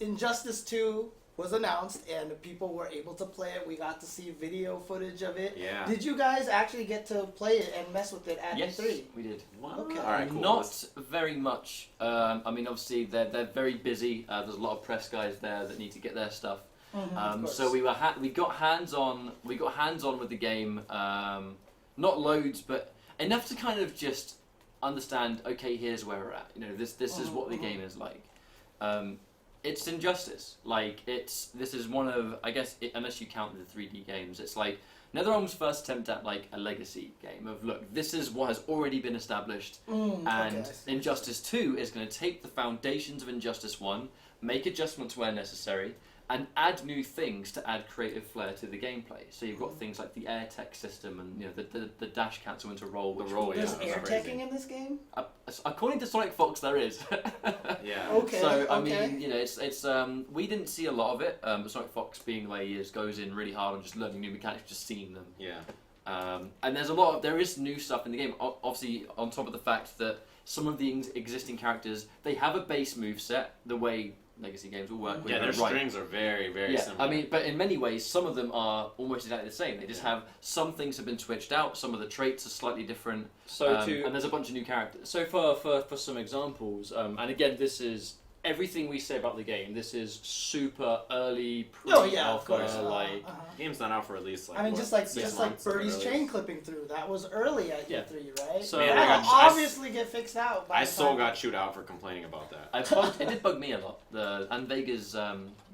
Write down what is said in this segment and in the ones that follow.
Injustice 2 was announced and people were able to play it. We got to see video footage of it. Yeah. Did you guys actually get to play it and mess with it at Yes, E3? we did. Wow. Okay. All right, cool. Not very much. I mean, obviously they're very busy. There's a lot of press guys there that need to get their stuff. So we got hands on with the game. Not loads, but enough to kind of just understand. Okay, here's where we're at. You know, this is what the game is like. It's Injustice. Like this is one of, I guess, unless you count the 3D games, it's like NetherRealm's first attempt at like a legacy game of look, this is what has already been established, and Injustice 2 is going to take the foundations of Injustice 1, make adjustments where necessary, and add new things to add creative flair to the gameplay. So you've got things like the air tech system, and you know the dash cancel into roll. There's air teching in this game. According to Sonic Fox, there is. Yeah. Okay. So I mean, you know, it's we didn't see a lot of it. But Sonic Fox, being the way he is, goes in really hard on just learning new mechanics, just seeing them. Yeah. And there is new stuff in the game. Obviously, on top of the fact that some of the existing characters, they have a base move set the way legacy games will work. Yeah, their strings are very, very similar. I mean, but in many ways, some of them are almost exactly the same. They just have some things have been switched out. Some of the traits are slightly different. So and there's a bunch of new characters. So for some examples, and again, this is everything we say about the game. This is super early pre-alpha, game's not out for at least like. I mean, what, just like 6 months Birdie's earliest. chain clipping through. That was early at E3, right? So Man, that'll obviously get fixed out. By I the so time got chewed out for complaining about that. It did bug me a lot. And Vega's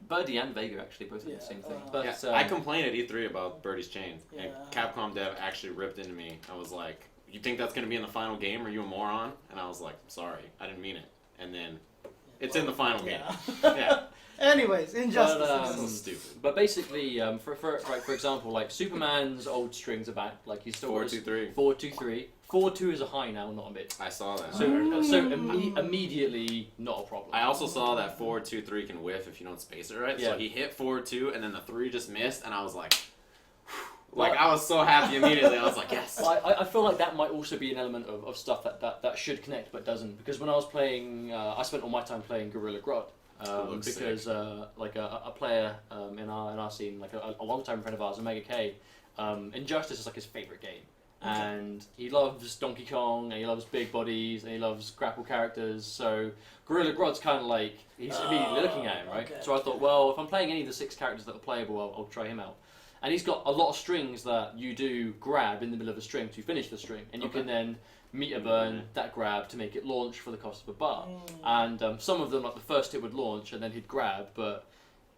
Birdie and Vega actually both did the same thing. But Yeah, I complained at E3 about Birdie's chain, and Yeah. Capcom dev actually ripped into me. I was like, "You think that's gonna be in the final game? Are you a moron?" And I was like, "Sorry, I didn't mean it." And then it's in the final game. Yeah. Anyways, Injustice. So stupid. But basically, for example, like Superman's old strings are back. Like he's still 4-2-3. 4-2-3. 4-2 is a high now, not a mid. I saw that. So immediately not a problem. I also saw that 4-2-3 can whiff if you don't space it right. Yeah. So he hit 4-2 and then the 3 just missed, and I was like, like I was so happy immediately. I was like, yes. I feel like that might also be an element of stuff that should connect but doesn't. Because when I was playing, I spent all my time playing Gorilla Grodd. Because like a player in our scene, like a long-time friend of ours, Omega K, Injustice is like his favorite game. And he loves Donkey Kong, and he loves big bodies, and he loves grapple characters. So Gorilla Grodd's kind of like, he's immediately looking at him, right? So I thought, well, if I'm playing any of the 6 characters that are playable, I'll try him out. And he's got a lot of strings that you do grab in the middle of a string to finish the string, and you can then meter burn that grab to make it launch for the cost of a bar. And some of them, like the first hit would launch, and then he'd grab, but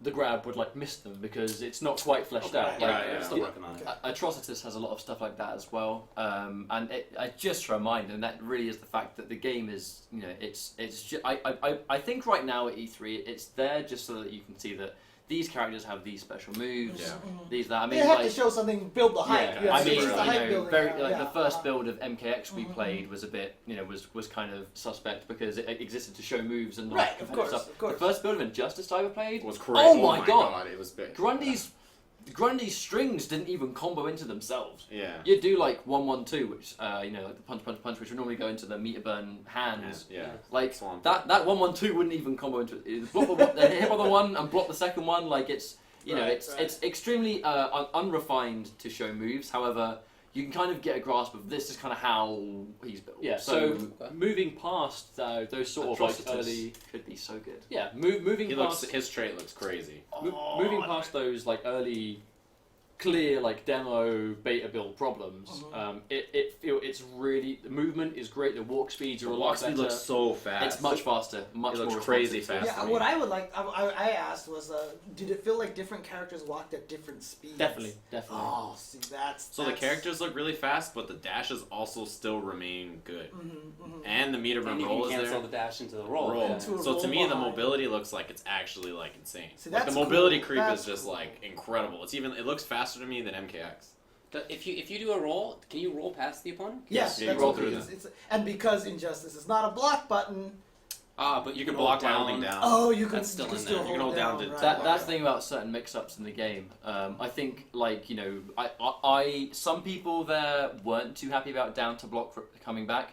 the grab would like miss them because it's not quite fleshed out. Like, Still working on it. Atrocitus has a lot of stuff like that as well, and I just remind, and that really is the fact that the game is, you know, it's just, I think right now at E3 it's there just so that you can see that these characters have these special moves, these that. I mean, they have like, to show something, build the hype. Yeah, I mean, it's the hype building, the first build of MKX we played was a bit, you know, was kind of suspect because it existed to show moves and Right, of course, stuff. of course. The first build of Injustice I ever played was crazy. Oh my god, it was big. Grundy's strings didn't even combo into themselves. Yeah. You'd do like 1-1-2, which you know, like the punch, which would normally go into the meter burn hands. Yeah. Like Swamp. that 1-1-2 wouldn't even combo into it. Block the hit on the one and block the second one. Like it's, you know, it's extremely unrefined to show moves. However, you can kind of get a grasp of this is kind of how he's built. Yeah. So moving past those sort of like early, could be so good. yeah, moving past His trait looks crazy. moving past those like early, clear like demo beta build problems. It's really, the movement is great. The walk speeds are a lot Walk speed better. looks so fast. It's much faster, much It looks more crazy responsive. fast. Yeah, what I would like, I asked was, did it feel like different characters walked at different speeds? Definitely. Oh, see, that's... So the characters look really fast, but the dashes also still remain good. And the meter And run you roll can is cancel there. the dash into the roll. Roll. Yeah. Into a So to roll me, the behind. mobility looks like it's actually like insane. See, Like the that's mobility cool. creep That's is just cool. like incredible. It looks faster to me than MKX. If you do a roll, can you roll past the opponent? Yes, Yeah, you that's roll what through it is. And because Injustice is not a block button, But you can Roll block by down. holding down. oh, you can That's still just in do there. a You can hold hold down down. to- right, That's right. the thing about certain mix-ups in the game. I think, like, you know, I some people there weren't too happy about down to block coming back.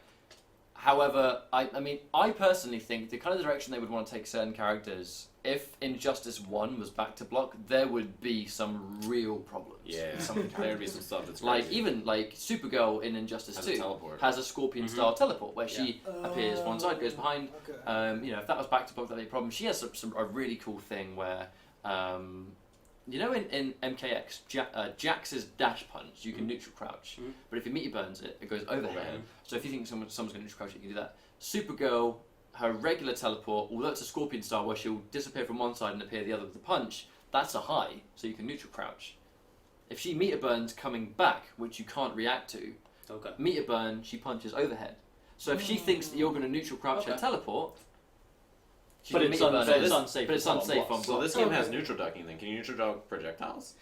However, I mean, I personally think the kind of direction they would want to take certain characters, if Injustice 1 was back to block, there would be some real problems. Yeah, with some of the there would be characters. some stuff that's Like, crazy. even like Supergirl in Injustice Has a 2 teleport. has a Scorpion-style teleport where she appears one side, goes behind. Okay. You know, if that was back to block, that'd be a problem. She has a really cool thing where, you know, in MKX, Jax's dash punch, you can neutral crouch, but if your meter burns it, it goes overhead. So if you think someone's going to neutral crouch, you can do that. Supergirl, her regular teleport, although it's a Scorpion style where she'll disappear from one side and appear the other with the punch, that's a high, so you can neutral crouch. If she meter burns coming back, which you can't react to, meter burn, she punches overhead. So if she thinks that you're going to neutral crouch her teleport, she's But gonna it's meter burn it. unsafe. But it's unsafe on So block. this game has neutral ducking then. Can you neutral duck projectiles?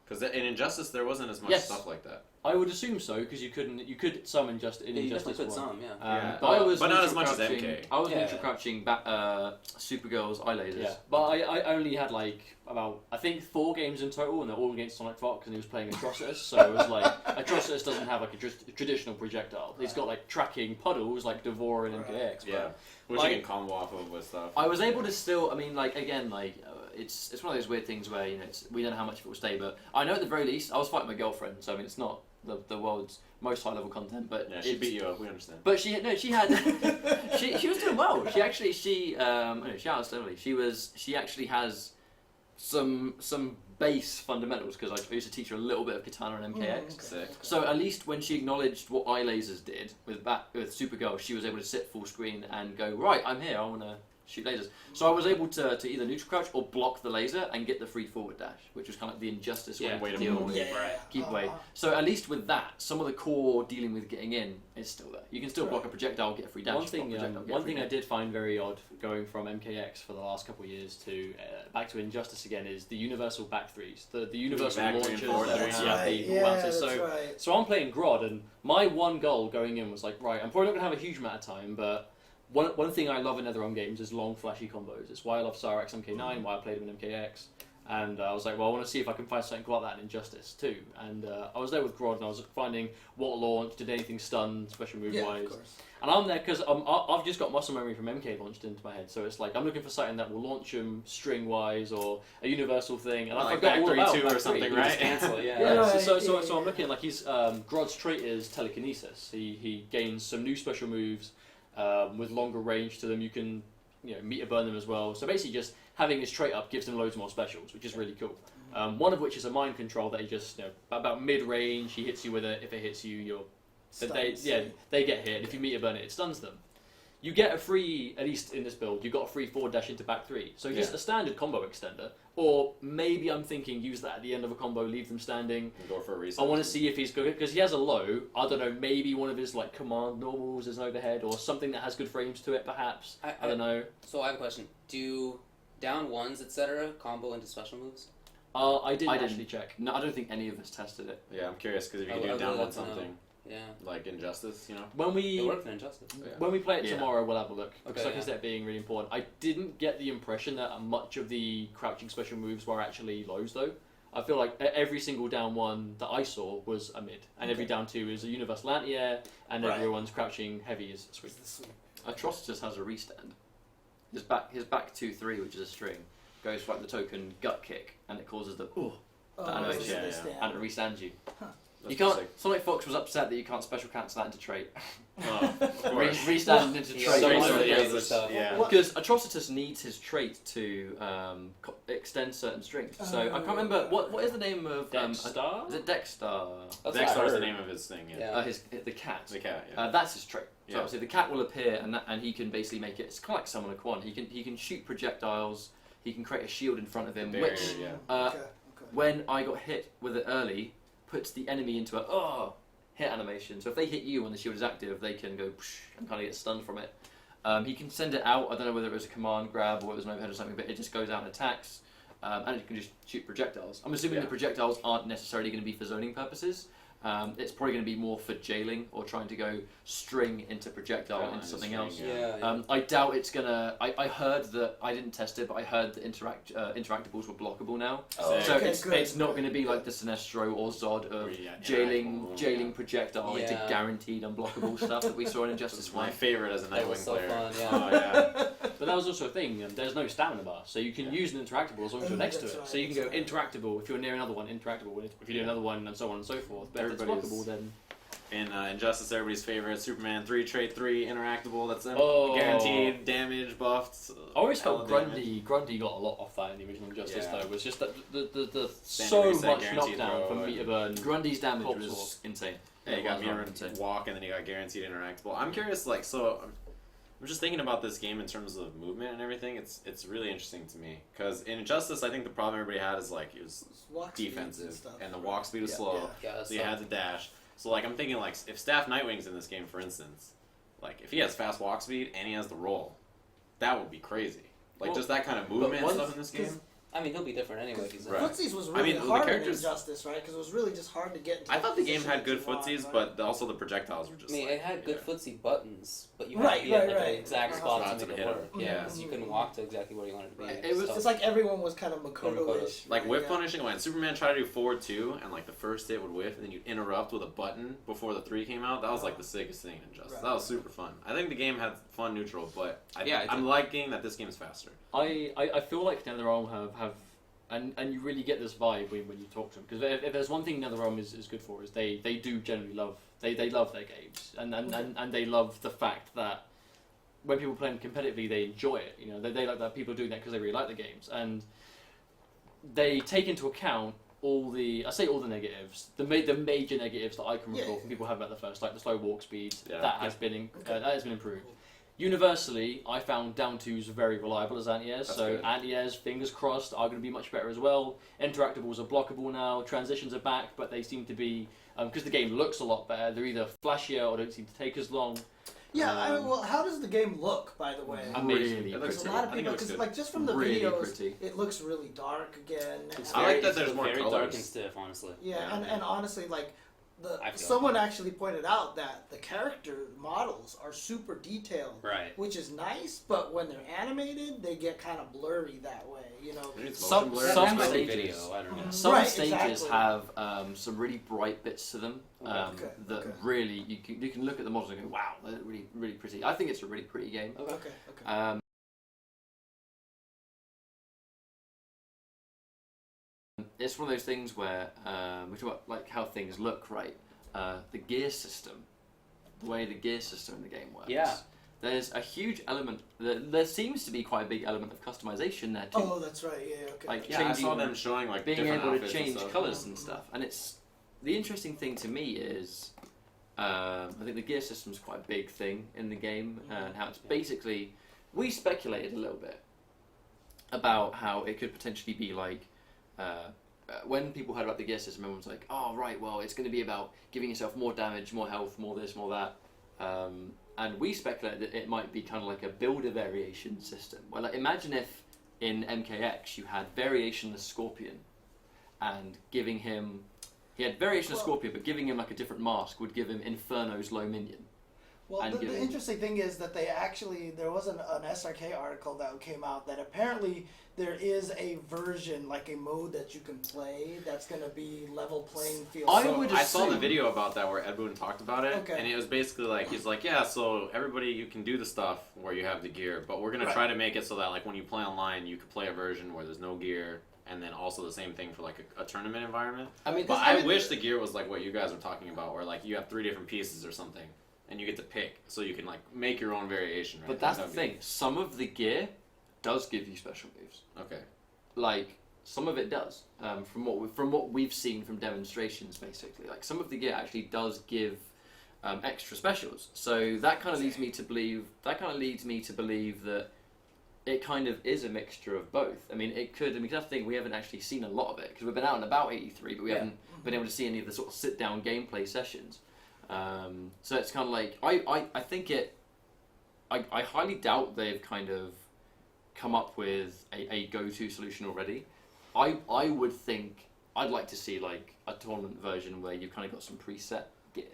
Because in Injustice there wasn't as much Yes. stuff like that. I would assume so because you could some in Yeah, you Injustice definitely 1. could some, yeah. But I was But not as neutral much as crouching- MK. I was Yeah. neutral crouching back Supergirl's eye lasers. Yeah, but I only had like about I think 4 games in total, and they're all against Sonic Fox, and he was playing Atrocitus. So it was like Atrocitus doesn't have like a traditional projectile. He's got like tracking puddles like Devore and MKX. But Yeah, which Like- you can combo off of with stuff. I was able to still. I mean, like again, like it's one of those weird things where you know we don't know how much of it will stay, but I know at the very least I was fighting my girlfriend, so I mean it's not the world's most high level content, but Yeah, she it's- beat you up. We understand. But she had she was doing well. She actually shout out to Emily. She actually has some base fundamentals because I used to teach her a little bit of Katana and MKX. Sick. So at least when she acknowledged what eye lasers did with Supergirl, she was able to sit full screen and go, right, I'm here. I want to shoot lasers. So I was able to either neutral crouch or block the laser and get the free forward dash, which was kind of like the Injustice Yeah, way way to to deal move. with Yeah. keep away. So at least with that, some of the core dealing with getting in is still there. You can still block a projectile, get a free dash. One thing, block a projectile, get a one free thing I dash. did find very odd going from MKX for the last couple of years to back to Injustice again is the universal back threes, the universal Back three launchers. and forward that- three. That's yeah, right. the Yeah, bounces. that's So right. so I'm playing Grodd, and my one goal going in was like, right, I'm probably not gonna have a huge amount of time, but one thing I love in NetherRealm games is long, flashy combos. It's why I love Cyrax MK9, why I played him in MKX. And I was like, well, I want to see if I can find something like that in Injustice too. And I was there with Grodd, and I was finding what launched, did anything stun, special move Yeah, wise. of course. And I'm there because I've just got muscle memory from MK launched into my head. So it's like, I'm looking for something that will launch them string wise or a universal thing. And I Like forgot back all 3-2 about or back three. something, You just right? Cancel it, yeah. Yeah, Right, so I'm yeah. looking like he's Grodd's trait is telekinesis. He gains some new special moves with longer range to them. You can meter burn them as well. So basically, just having his trait up gives him loads more specials, which is really cool. One of which is a mind control that he just about mid range. He hits you with it. If it hits you, they get hit. If you meter burn it, it stuns them. You get a free, at least in this build, you got a free forward dash into back three. So just a standard combo extender. Or maybe I'm thinking use that at the end of a combo, leave them standing. And go for a reset. I want to see if he's good, because he has a low, I don't know, maybe one of his like command normals is an overhead, or something that has good frames to it perhaps. I don't know. So I have a question. Do down ones, etc., combo into special moves? I didn't I didn't. actually check. No, I don't think any of us tested it. Yeah, I'm curious because if you I can would do down love one to know. something Yeah. like Injustice, When It we worked in Injustice. when we play it Yeah. tomorrow, we'll have a look. Because Okay, like I said, being really important. I didn't get the impression that much of the crouching special moves were actually lows though. I feel like every single down one that I saw was a mid, and every down two is a universal anti-air, and Right. everyone's crouching heavy is sweet. Atrocitus has a restand. His back 2-3, which is a string, goes for like the token gut kick, and it causes the animation, so they yeah. stand. and it restands you. That's You can't. sick. Sonic Fox was upset that you can't special cancel that into trait. Oh, of course. Restand into Yeah, trait. so So much yeah, crazy that's- stuff. yeah. What- Because Atrocitus needs his trait to extend certain strings. So I can't remember what is the name of Dexstar? is it Dexstar? That's what I Dexter is the heard. name of his thing. Yeah. Yeah. The cat. The cat. Yeah. That's his trait. So Yeah. obviously the cat will appear and he can basically make it. It's kind of like Summon a Quan. He can shoot projectiles. He can create a shield in front of him, Barrier, which yeah. Okay. when I got hit with it early, puts the enemy into a hit animation. So if they hit you when the shield is active, they can go psh, and kind of get stunned from it. He can send it out. I don't know whether it was a command grab or it was an overhead or something, but it just goes out and attacks. And it can just shoot projectiles. I'm assuming Yeah. the projectiles aren't necessarily going to be for zoning purposes, It's probably going to be more for jailing or trying to go string into projectile into something else. I doubt it's gonna. I heard that, I didn't test it, but I heard that interactables were blockable now. Oh, So okay, it's not going to be like the Sinestro or Zod of jailing projectile into guaranteed unblockable stuff that we saw in Injustice 1. My favorite as a That was Nightwing so player. fun, yeah. Oh yeah. But that was also a thing. There's no stamina bar, so you can use an interactable as long as you're next to That's it. right, So you can that's go right. interactable if you're near another one, interactable if you do another one, and so on and so forth. But if it's Everybody's- blockable, then In Injustice, everybody's favorite, Superman 3, Trait 3, interactable, that's it. Oh. Guaranteed, damage, buffed. I always felt damage. Grundy got a lot off that in the original Injustice Yeah. though. It was just that the Standard so reset, much guaranteed knockdown throw, from and- meter burn. Grundy's damage Corpse was Walk. insane. Yeah, you got It was mirror insane. walk, and then you got guaranteed interactable. I'm curious, like, so I'm just thinking about this game in terms of movement and everything. It's really interesting to me because in Injustice, I think the problem everybody had is like it was Walk speeds defensive stuff. and the walk speed was Yeah. slow, Yeah, so you had to dash. So like I'm thinking like if Staff Nightwing's in this game, for instance, like if he has fast walk speed and he has the roll, that would be crazy. Like Well, just that kind of movement and once- stuff in this game. I mean, he'll be different anyway. If he's Right. Footsies was I really mean, the hard in characters- Injustice, right? Because it was really just hard to get into I thought the game position had that good you want, footsies, right? but also the projectiles were just. I mean, like, it had good yeah. footsie buttons, but you had Right, to be at right, like right. an exact Uh-huh. spot Spots to make to it hit work. 'em. Yeah, so you couldn't walk to exactly where you wanted to be. It was- So- It's like everyone was kind of Makoto-ish. Like right? whiff Yeah. punishing, when Superman tried to do forward 2 and like the first hit would whiff and then you interrupt with a button before the 3 came out, that was like the sickest thing in Injustice. Right. That was super fun. I think the game had fun neutral, but Yeah, I I'm think- liking that this game's faster. I feel like NetherRealm have and you really get this vibe when you talk to them, because if there's one thing NetherRealm is good for, is they do generally love they love their games, and they love the fact that when people play them competitively they enjoy it. You know, they like that people are doing that because they really like the games, and they take into account all the negatives, the major negatives that I can recall Yeah. from people having at the first, like the slow walk speed. Yeah. That has been Okay. that has been improved. Universally, I found down 2's very reliable as anti-airs, That's so good. anti-airs, fingers crossed, are going to be much better as well. Interactables are blockable now, transitions are back, but they seem to be, because the game looks a lot better, they're either flashier or don't seem to take as long. Yeah, well, how does the game look, by the way? Amazing. Really It looks There's a good. lot of I think it people, looks because good. like just from the Really videos, pretty. it looks really dark again. It's and- I like that it's there's more very dark colors. and stiff, honestly. Yeah, and honestly, like I feel someone actually pointed out that the character models are super detailed, Right. which is nice. But when they're animated, they get kind of blurry that way. You know, Maybe it's Some- motion blur. some That might be stages- video, I don't know. Some Right, stages exactly. have some really bright bits to them Okay, that okay. really you can look at the models and go, wow, they're really pretty. I think it's a really pretty game. okay. It's one of those things where we talk about like how things look, right? The gear system, the way the gear system in the game works. Yeah. There's a huge element. There seems to be quite a big element of customization there too. Oh, that's right. Yeah, okay. Like Yeah, I saw changing- them showing like being different able to outfits and change stuff. colours and stuff. And it's the interesting thing to me is I think the gear system's quite a big thing in the game, and how it's basically, we speculated a little bit about how it could potentially be like when people heard about the gear system, everyone was like, oh right, well it's going to be about giving yourself more damage, more health, more this, more that. And we speculated that it might be kind of like a builder variation system. Well, like, imagine if in MKX you had variationless Scorpion, and giving him, he had variationless Scorpion, but giving him like a different mask would give him Inferno's low minion. Well, and the giving- interesting thing is that there was an SRK article that came out that apparently there is a version, like a mode that you can play that's going to be level playing field. I So- would I saw the assume- video about that where Ed Boon talked about it, Okay. and it was basically like he's like, yeah, so everybody you can do the stuff where you have the gear, but we're gonna Right. try to make it so that like when you play online, you could play a version where there's no gear, and then also the same thing for like a tournament environment. I mean, But I I mean- wish the gear was like what you guys are talking about, where like you have 3 different pieces or something, and you get to pick, so you can like make your own variation. Right? but that's the That'd be- thing. Some of the gear does give you special moves. Okay. Like some of it does. From what we've seen from demonstrations, basically, like some of the gear actually does give extra specials. So that kind of leads me to believe. That it kind of is a mixture of both. I mean, it could. I mean, that's the thing. We haven't actually seen a lot of it because we've been out and about 83, but we haven't been able to see any of the sort of sit-down gameplay sessions. So it's kind of like I think it. I highly doubt they've kind of come up with a go-to solution already. I would think I'd like to see like a tournament version where you've kind of got some preset gear.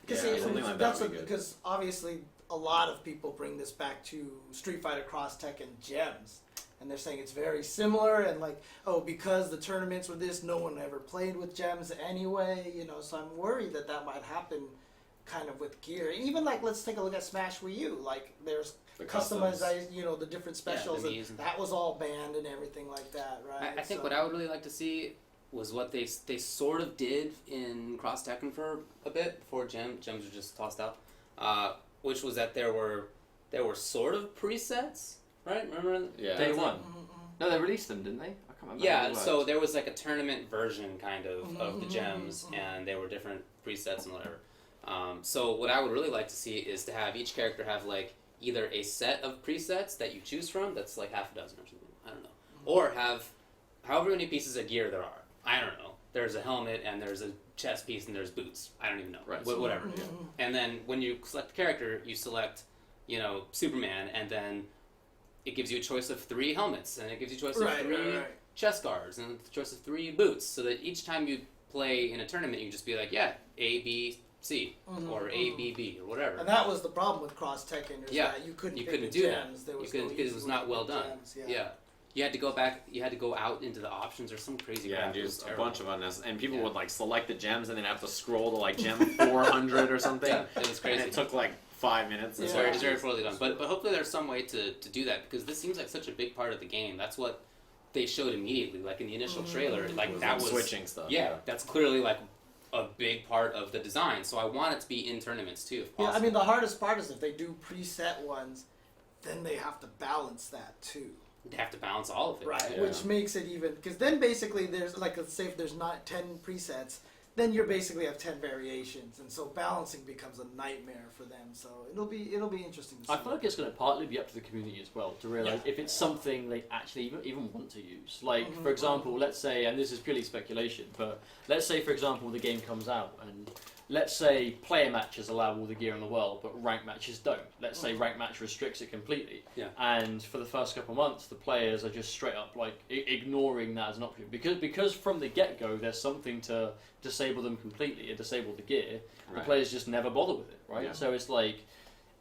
Because something like that would be good. because obviously a lot of people bring this back to Street Fighter Cross Tekken Gems, and they're saying it's very similar, and like, oh, because the tournaments with this, no one ever played with Gems anyway, you know. So I'm worried that that might happen, kind of with gear. Even like, let's take a look at Smash Wii U. Like, there's The customized, you know, the different specials, the and Mii's and- that was all banned and everything like that, right? I think what I would really like to see was what they sort of did in Cross Tekken for a bit before gems were just tossed out, which was that there were sort of presets, right? Remember? Yeah. Day one. No, they released them, didn't they? I can't remember. how Yeah, they so worked. there was like a tournament version kind of the gems, and there were different presets and whatever. So what I would really like to see is to have each character have like either a set of presets that you choose from, that's like half a dozen or something, I don't know, or have however many pieces of gear there are. I don't know. There's a helmet and there's a chest piece and there's boots. I don't even know. Right. Whatever. And then when you select the character, you select, you know, Superman, and then it gives you a choice of 3 helmets, and it gives you a choice of 3 chest guards, and a choice of 3 boots, so that each time you play in a tournament, you can just be like, yeah, A, B, C, or A, B, B, or whatever. And that was the problem with Cross Tekken, is Yeah, that you couldn't you pick couldn't the do that. gems. There You was couldn't, no because it was easy not way well to pick done. gems, Yeah. You had to go back. You had to go out into the options or some crazy. Yeah, crap. and It was just a terrible. bunch of unnecessary. And people would like select the gems and then have to scroll to like gem 400 or something. Yeah, it was crazy. And it took like 5 minutes. It's very poorly done. But hopefully there's some way to do that, because this seems like such a big part of the game. That's what they showed immediately, like in the initial trailer. Like that was switching stuff. Yeah, that's clearly like a big part of the design. So I want it to be in tournaments too, if possible. Yeah, I mean, the hardest part is if they do preset ones, then they have to balance that too. They have to balance all of it. Right, Yeah. which makes it even, because then basically there's, like, let's say if there's not 10 presets, then you basically have 10 variations, and so balancing becomes a nightmare for them. So it'll be interesting to see. I feel like it's going to partly be up to the community as well to realize if it's something they actually even want to use. Like, for example, let's say, and this is purely speculation, but let's say, for example, the game comes out and let's say player matches allow all the gear in the world, but rank matches don't. Let's say rank match restricts it completely. Yeah. And for the first couple of months, the players are just straight up like ignoring that as an option because from the get-go, there's something to disable them completely and disable the gear. The Right. players just never bother with it, right? Yeah. So it's like,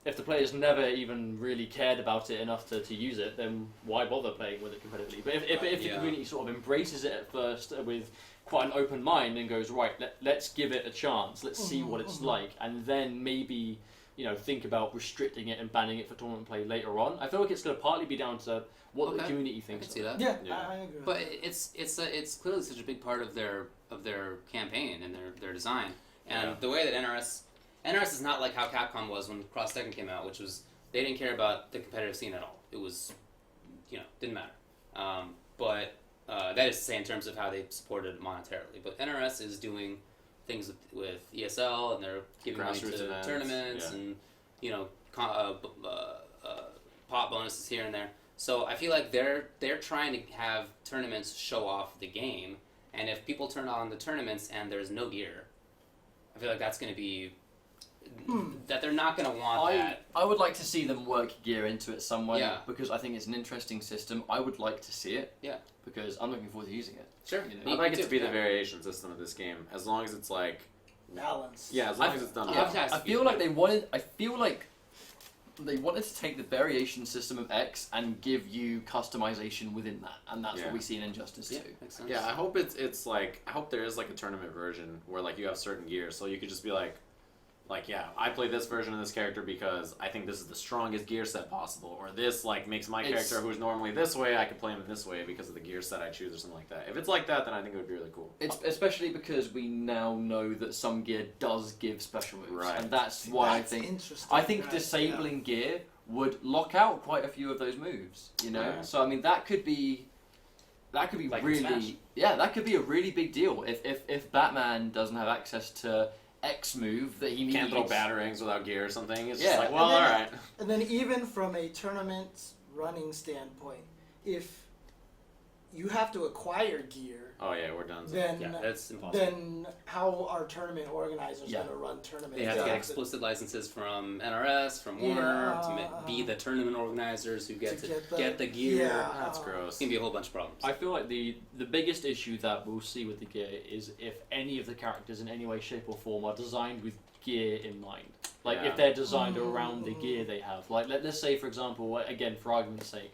if the players never even really cared about it enough to use it, then why bother playing with it competitively? But if the community sort of embraces it at first with quite an open mind and goes, right, let's give it a chance, let's see what it's like, and then maybe, you know, think about restricting it and banning it for tournament play later on. I feel like it's going to partly be down to what the community I thinks. can see that. Yeah, Yeah. I agree. But it's clearly such a big part of their campaign and their design. And the way that NRS is not like how Capcom was when Cross Tekken came out, which was they didn't care about the competitive scene at all. It was, you know, didn't matter. But that is to say in terms of how they supported it monetarily. But NRS is doing things with ESL, and they're giving money Grassroots to events, tournaments, yeah. and you know, pot bonuses here and there. So I feel like they're trying to have tournaments show off the game, and if people turn on the tournaments and there's no gear, I feel like that's going to be that they're not going to want that. I would like to see them work gear into it some way, Yeah. because I think it's an interesting system. I would like to see it. Yeah. Because I'm looking forward to using it. Sure. You know? I'd like it Me to be too, the variation system of this game, as long as it's like, balance. yeah, as long as it's done Yeah. well. I feel like they wanted to take the variation system of X and give you customization within that, and that's Yeah. what we see in Injustice Yeah, 2. makes sense. Yeah, I hope it's like, I hope there is like a tournament version where like you have certain gear, so you could just be like, yeah, I play this version of this character because I think this is the strongest gear set possible, or this like makes my character who's normally this way, I can play him in this way because of the gear set I choose, or something like that. If it's like that, then I think it would be really cool. It's especially because we now know that some gear does give special moves, Right. and that's why That's interesting. I think right, disabling gear would lock out quite a few of those moves. You know, Yeah. so I mean that could be Like in Smash. really that could be a really big deal if Batman doesn't have access to X move that he needs. Can't throw batarangs without gear or something. It's Yeah. just like, well, And then- alright. And then even from a tournament running standpoint, if you you have to acquire gear, Oh yeah, we're done. then Yeah, that's impossible. then how are tournament organizers Yeah. going to run tournaments? They have to They get have to- explicit licenses from NRS, from Warner, to be the tournament organizers who get to get the gear. Yeah. That's Oh. gross. It's gonna be a whole bunch of problems. I feel like the biggest issue that we'll see with the gear is if any of the characters in any way, shape, or form are designed with gear in mind. Like Yeah. if they're designed around the gear they have. Like let's say, for example, again for argument's sake,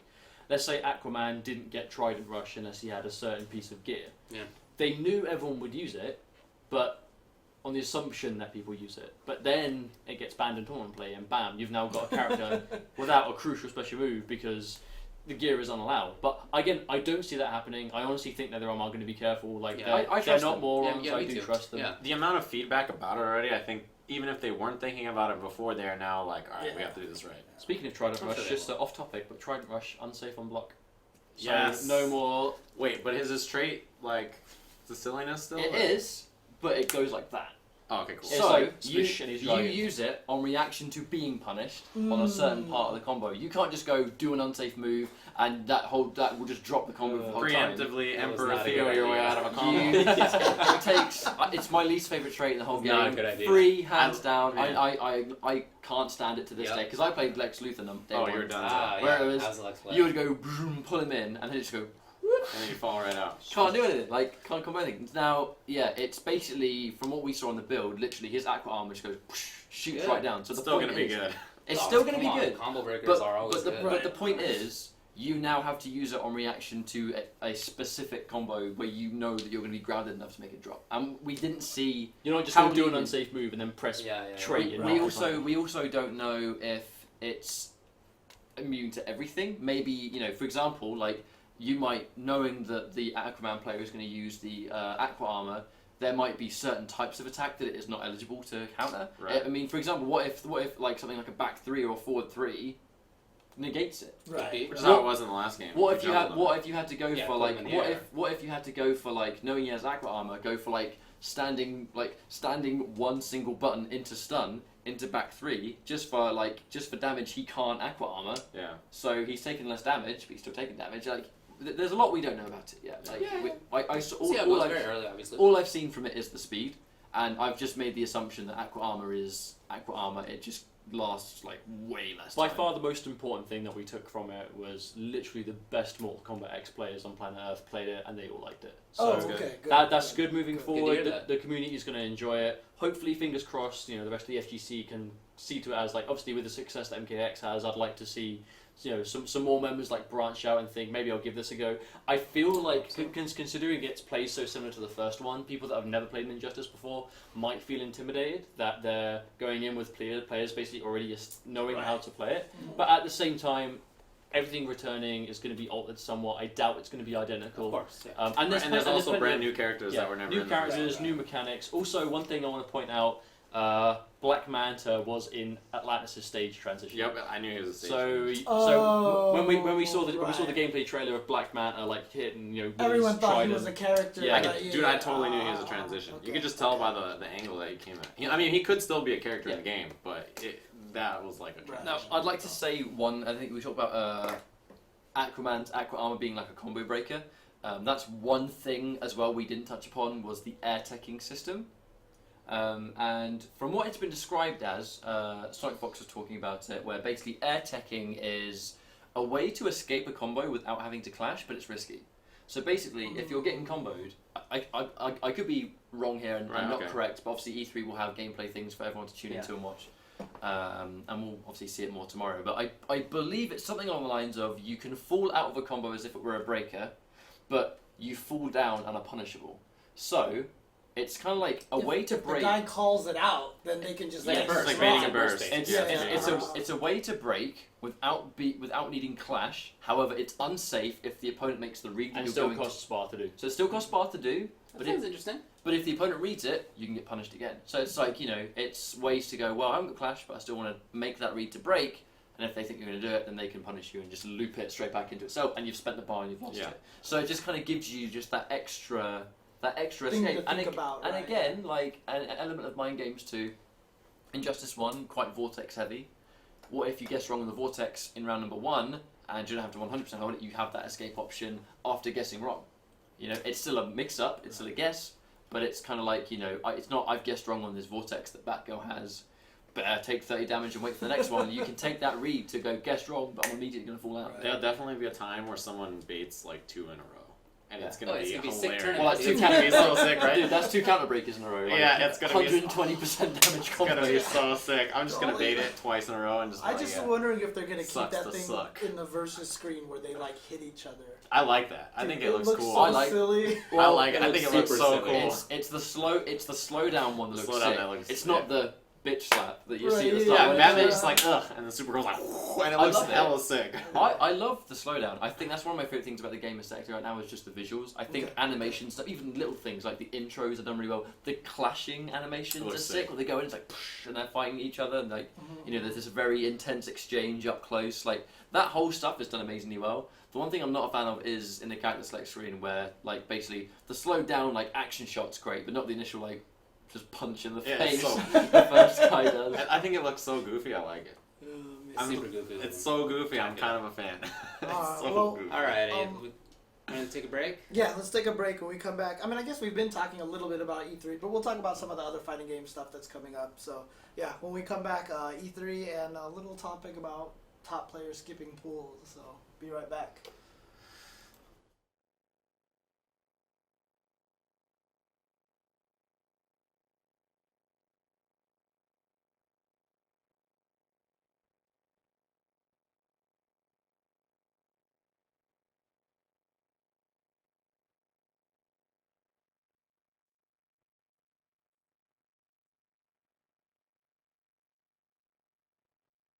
let's say Aquaman didn't get Trident Rush unless he had a certain piece of gear. Yeah. They knew everyone would use it, but on the assumption that people use it. But then it gets banned in tournament play, and bam, you've now got a character without a crucial special move because the gear is unallowed. But again, I don't see that happening. I honestly think that RAAM are going to be careful. Like Yeah. they're I trust not them. morons. Yeah, I me do too. trust them. Yeah. The amount of feedback about it already, I think, even if they weren't thinking about it before, they are now like, all right, we Yeah. have to do this right. Speaking of Trident I'm Rush, sure they just will. off topic, but Trident Rush unsafe on block. So Yes. no more. Wait, but is his trait like the silliness still? It or- is, But it goes like that. Oh, okay, cool. It's so like you, Swish and he's you dragon. use it on reaction to being punished on a certain part of the combo. You can't just go do an unsafe move and that will just drop the combo for the whole time. Preemptively, That was Emperor not a Theo good your way idea. out of a combo. It takes. It's my least favorite trait in the whole It's game. not a good idea. Free, hands down. yeah. I can't stand it to this Yep. day because I played Lex Luthor on day Oh, one. you're done. Ah, yeah. Whereas How's the Lex play? You would go boom, pull him in, and then just go. And then you fall right out. Can't do anything. Like can't combo anything. Now, yeah, it's basically from what we saw on the build. Literally, his aqua armor just goes shoots Good. right down. So It's the still point gonna be is, good. It's Oh, still going to come be on, good. Combo breakers But, are always but, the, good. but the point is, you now have to use it on reaction to a specific combo where you know that you're going to be grounded enough to make it drop. And we didn't see. You're not just How going to do an do you- unsafe move and then press Yeah, yeah. trait. We, and we not also something. we also don't know if it's immune to everything. Maybe for example, like you might knowing that the Aquaman player is going to use the aqua armor. There might be certain types of attack that it is not eligible to counter. Right. I mean, for example, what if like something like a back 3 or a forward 3 negates it? Right. Which is how it was in the last game. What if you juggled had? them. What if you had to go Yeah, for put like? them in the What air. if? What if you had to go for like knowing he has aqua armor? Go for like standing one single button into stun into back 3 just for damage he can't aqua armor. Yeah. So he's taking less damage, but he's still taking damage. Like there's a lot we don't know about it yet. Like I saw See how it all goes I've- very early, obviously. all I've seen from it is the speed, and I've just made the assumption that aqua armor is aqua armor. It just lasts like way less. By time. far, the most important thing that we took from it was literally the best Mortal Kombat X players on planet Earth played it, and they all liked it. So Oh, okay, good. that's good moving Good to forward. hear The, that. the community is going to enjoy it. Hopefully, fingers crossed. The rest of the FGC can see to it as like obviously with the success that MKX has. I'd like to see some more members like branch out and think maybe I'll give this a go. I feel like considering its plays so similar to the first one, people that have never played an Injustice before might feel intimidated that they're going in with players basically already just knowing how to play it. But at the same time, everything returning is going to be altered somewhat. I doubt it's going to be identical. Of course, yeah. And there's also plenty brand of- new characters that were never new in the characters, first new mechanics. Also, one thing I want to point out: Black Manta was in Atlantis' stage transition. Yep, I knew he was a stage. So when we saw the right. gameplay trailer of Black Manta like hitting with Everyone his thought he trident. was a character. Yeah, Dude, I totally knew he was a transition. You could just tell by the angle that he came at. I mean, he could still be a character in the game, but that was like a transition. Now, I'd like to say one. I think we talked about Aquaman's aqua armor being like a combo breaker. That's one thing as well we didn't touch upon was the air teching system. And from what it's been described as, Sonic Fox was talking about it, where basically air teching is a way to escape a combo without having to clash, but it's risky. So basically, if you're getting comboed, I could be wrong here and Right, not okay. correct, but obviously E3 will have gameplay things for everyone to tune into and watch. And we'll obviously see it more tomorrow. But I believe it's something along the lines of you can fall out of a combo as if it were a breaker, but you fall down and are punishable. So it's kind of like a way to If break. the guy calls it out, then they can just Yeah, let it burst. like slide. baiting a burst. It's, Yeah, it's a way to break without needing clash. However, it's unsafe if the opponent makes the read that and you're still going costs spar to do. So it still costs bar to do, That but sounds interesting. if the opponent reads it, you can get punished again. So it's like, it's ways to go, well, I haven't got clash, but I still want to make that read to break. And if they think you're going to do it, then they can punish you and just loop it straight back into itself, and you've spent the bar and you've lost Yeah. it. So it just kind of gives you just that extra Thing escape. to think about, and right. again, like an element of mind games too. Injustice 1, quite vortex heavy. What if you guess wrong on the vortex in round number 1, and you don't have to 100% hold it. You have that escape option after guessing wrong. You know, it's still a mix-up, it's still a guess, but it's kind of like, you know, it's not I've guessed wrong on this vortex that Batgirl has. Better take 30 damage and wait for the next one. You can take that read to go guess wrong, but I'm immediately going to fall out. Right. There'll definitely be a time where someone baits like 2 in a row. And it's going to be it's gonna be sick hilarious. tournament. Well, that's It's two gonna be so sick, right? Dude, that's 2 counter breakers in a row. Like, Yeah, it's gonna be 120% damage It's gonna be combos. so sick. I'm just gonna Golly. bait it twice in a row and just. I just wondering if they're gonna keep Sucks that to thing suck. in the versus screen where they like hit each other. I like that. I Dude, think it looks cool. So I like- silly. I like it. I looks think it looks super so silly. cool. It's the slow down one that The looks slowdown sick. that looks It's sick. not the bitch slap that you Right, see at the yeah, start. Yeah, when Batman's it's- just like ugh, and the Supergirl's like, and it I looks love it. hella sick. I love the slowdown. I think that's one of my favorite things about the gamer sector right now is just the visuals. I think Okay. animation stuff, even little things like the intros are done really well. The clashing animations are Looks sick. sick. When they go in, it's like and they're fighting each other, and like you know, there's this very intense exchange up close. Like that whole stuff is done amazingly well. The one thing I'm not a fan of is in the character select screen where like basically the slowed down like action shot's great, but not the initial like just punch in the Yeah, face it's so- the first guy does. I think it looks so goofy. I like it. It's super goofy. It's so goofy. I'm kind of a fan. It's so well, goofy. All right, Um, we want to take a break? Yeah, let's take a break. When we come back, I mean, I guess we've been talking a little bit about E3, but we'll talk about some of the other fighting game stuff that's coming up. So, yeah, when we come back, E3 and a little topic about top players skipping pools. So, be right back.